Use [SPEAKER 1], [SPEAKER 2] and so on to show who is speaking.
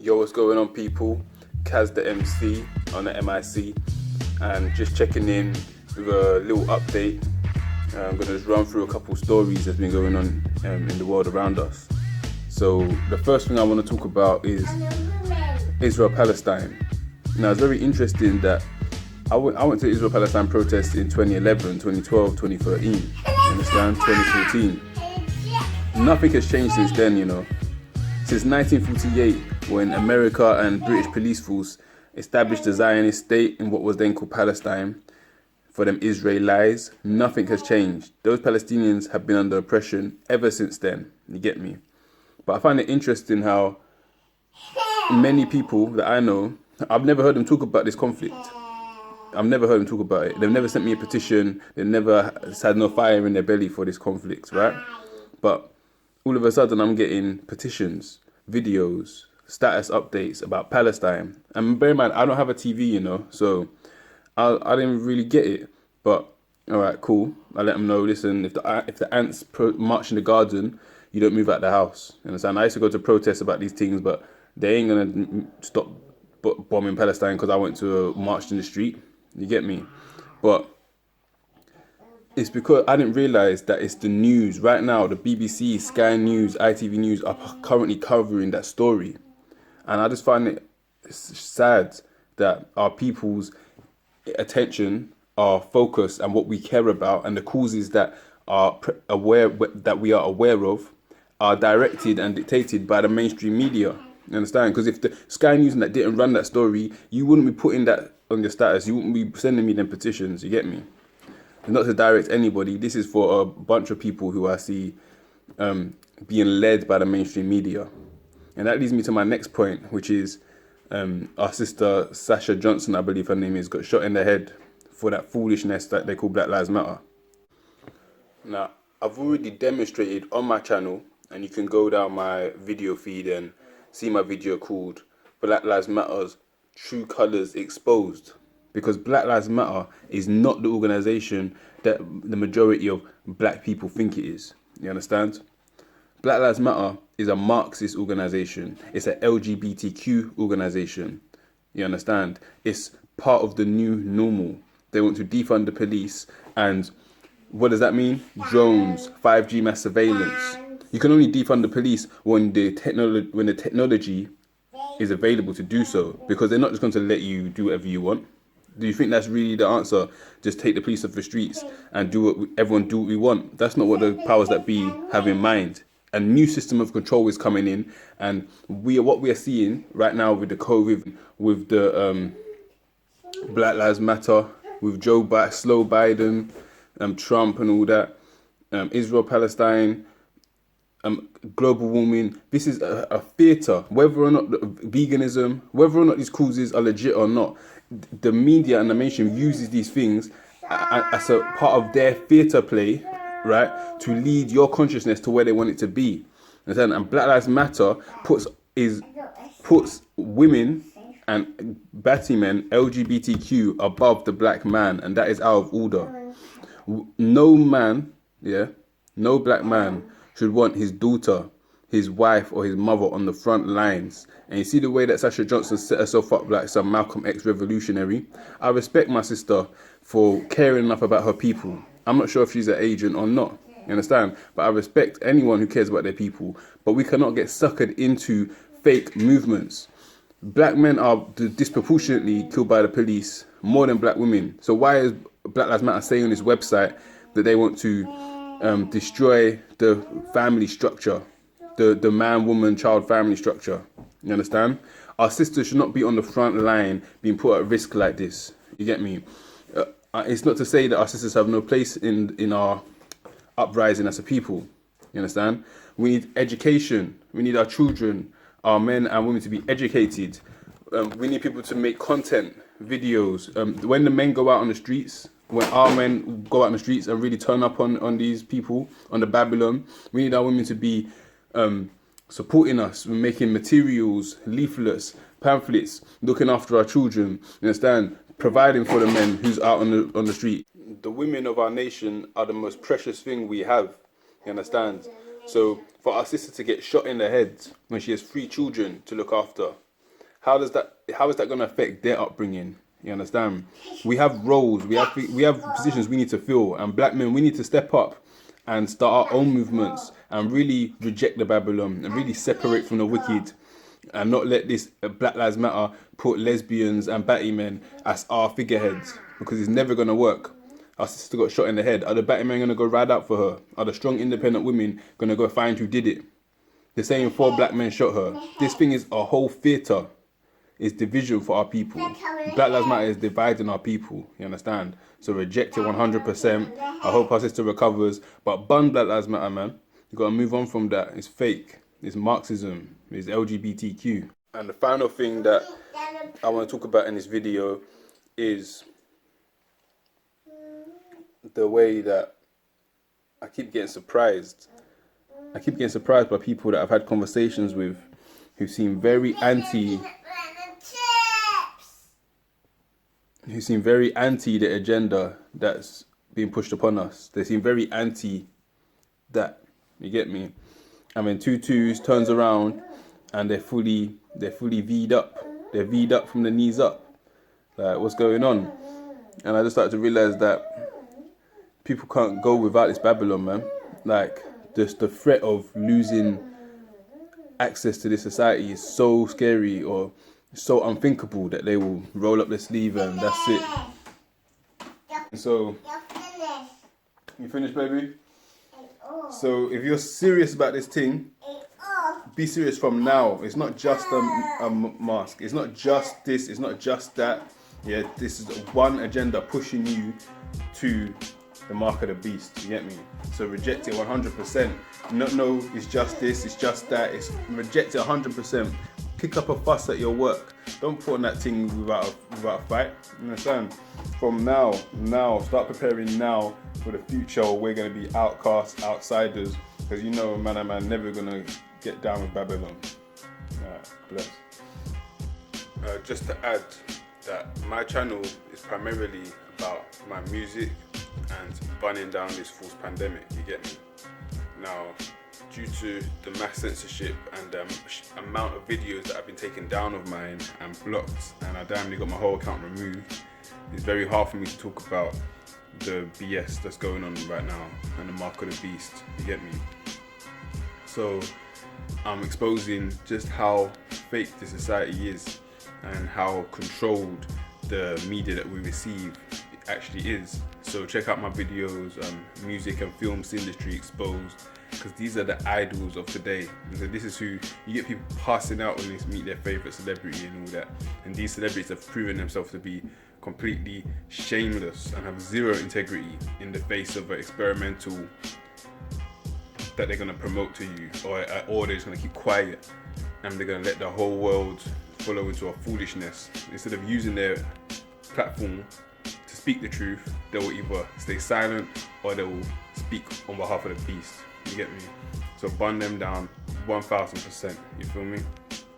[SPEAKER 1] Yo, what's going on, people? Kaz the MC on the MIC, and just checking in with a little update. I'm going to just run through a couple stories that's been going on in the world around us. So the first thing I want to talk about is Israel-Palestine. Now, it's very interesting that I went to Israel-Palestine protests in 2011, 2012, 2013, you understand, 2014. Nothing has changed since then, you know. Since 1948, when America and British police force established the Zionist state in what was then called Palestine, for them Israelis, nothing has changed. Those Palestinians have been under oppression ever since then, you get me? But I find it interesting how many people that I know, I've never heard them talk about this conflict. I've never heard them talk about it. They've never sent me a petition. They've never had no fire in their belly for this conflict, right? But all of a sudden I'm getting petitions, videos, status updates about Palestine. And bear in mind, I don't have a TV, you know, so I didn't really get it. But all right, cool. I let them know, listen, if the ants march in the garden, you don't move out the house. You understand? I used to go to protests about these things, but they ain't gonna stop bombing Palestine because I went to a march in the street. You get me? But it's because I didn't realize that it's the news right now. The BBC, Sky News, ITV News are currently covering that story, and I just find it sad that our people's attention, our focus, and what we care about, and the causes that we are aware of, are directed and dictated by the mainstream media. You understand? Because if the Sky News and that didn't run that story, you wouldn't be putting that on your status. You wouldn't be sending me them petitions. You get me? Not to direct anybody. This is for a bunch of people who I see being led by the mainstream media. And that leads me to my next point, which is our sister Sasha Johnson, I believe her name is, got shot in the head for that foolishness that they call Black Lives Matter. Now, I've already demonstrated on my channel, and you can go down my video feed and see my video called Black Lives Matter's True Colours Exposed. Because Black Lives Matter is not the organisation that the majority of black people think it is. You understand? Black Lives Matter is a Marxist organisation. It's an LGBTQ organisation. You understand? It's part of the new normal. They want to defund the police, and what does that mean? Drones, 5G mass surveillance. You can only defund the police when the technology is available to do so, because they're not just going to let you do whatever you want. Do you think that's really the answer? Just take the police off the streets and everyone do what we want? That's not what the powers that be have in mind. A new system of control is coming in, and what we are seeing right now with the COVID, with the Black Lives Matter, with slow Biden, Trump and all that, Israel, Palestine, global warming. This is a theatre. Whether or not veganism, whether or not these causes are legit or not, the media and the mainstream uses these things as a part of their theatre play, right, to lead your consciousness to where they want it to be. And Black Lives Matter puts women and batty men, LGBTQ, above the black man, and that is out of order. No man, no black man should want his daughter, his wife, or his mother on the front lines. And you see the way that Sasha Johnson set herself up like some Malcolm X revolutionary. I respect my sister for caring enough about her people. I'm not sure if she's an agent or not, you understand? But I respect anyone who cares about their people. But we cannot get suckered into fake movements. Black men are disproportionately killed by the police more than black women. So why is Black Lives Matter saying on this website that they want to destroy the family structure, the man, woman, child family structure? You understand? Our sisters should not be on the front line being put at risk like this. You get me? It's not to say that our sisters have no place in our uprising as a people. You understand? We need education. We need our children, our men and women to be educated. We need people to make content, videos. When the men go out on the streets, when our men go out on the streets and really turn up on these people, on the Babylon, we need our women to be supporting us. We're making materials, leaflets, pamphlets, looking after our children. You understand? Providing for the men who's out on the street. The women of our nation are the most precious thing we have. You understand? So for our sister to get shot in the head when she has 3 children to look after, how is that going to affect their upbringing? You understand? We have roles, we have positions we need to fill, and black men, we need to step up and start our own movements and really reject the Babylon and really separate from the wicked, and not let this Black Lives Matter put lesbians and batty men as our figureheads, because it's never going to work. Our sister got shot in the head. Are the batty men going to go ride out for her? Are the strong independent women going to go find who did it? They're saying 4 black men shot her. This thing is a whole theatre. It's division for our people. Black Lives Matter is dividing our people. You understand? So reject it 100%. I hope our sister recovers. But bun Black Lives Matter, man. You got to move on from that. It's fake. It's Marxism. It's LGBTQ. And the final thing that I want to talk about in this video is the way that I keep getting surprised. I keep getting surprised by people that I've had conversations with who seem very anti the agenda that's being pushed upon us. They seem very anti that. You get me? And when Tutus turns around and they're fully V'd up. They're V'd up from the knees up. Like, what's going on? And I just started to realize that people can't go without this Babylon, man. Like, just the threat of losing access to this society is so scary or so unthinkable that they will roll up their sleeve and that's it. So, you finished, baby? So, if you're serious about this thing, be serious from now. It's not just a mask. It's not just this. It's not just that. Yeah, this is one agenda pushing you to the mark of the beast. You get me? So reject it 100%. No, it's just this. It's just that. It's reject it 100%. Pick up a fuss at your work. Don't put on that thing without a fight. You understand? From now, start preparing now for the future. We're gonna be outcasts, outsiders, because you know, man, never gonna get down with Babylon. Bless. Just to add that my channel is primarily about my music and bunning down this false pandemic. You get me? Now, due to the mass censorship and the amount of videos that have been taken down of mine and blocked, and I damn near got my whole account removed, it's very hard for me to talk about the BS that's going on right now and the mark of the beast. You get me? So I'm exposing just how fake this society is and how controlled the media that we receive actually is. So check out my videos, music and films industry exposed, because these are the idols of today. And so this is who you get, people passing out when they meet their favorite celebrity and all that. And these celebrities have proven themselves to be completely shameless and have zero integrity in the face of an experimental that they're going to promote to you, or they're just going to keep quiet and they're going to let the whole world follow into a foolishness. Instead of using their platform to speak the truth, they will either stay silent or they will speak on behalf of the beast. You get me? So bun them down 1000%. You feel me?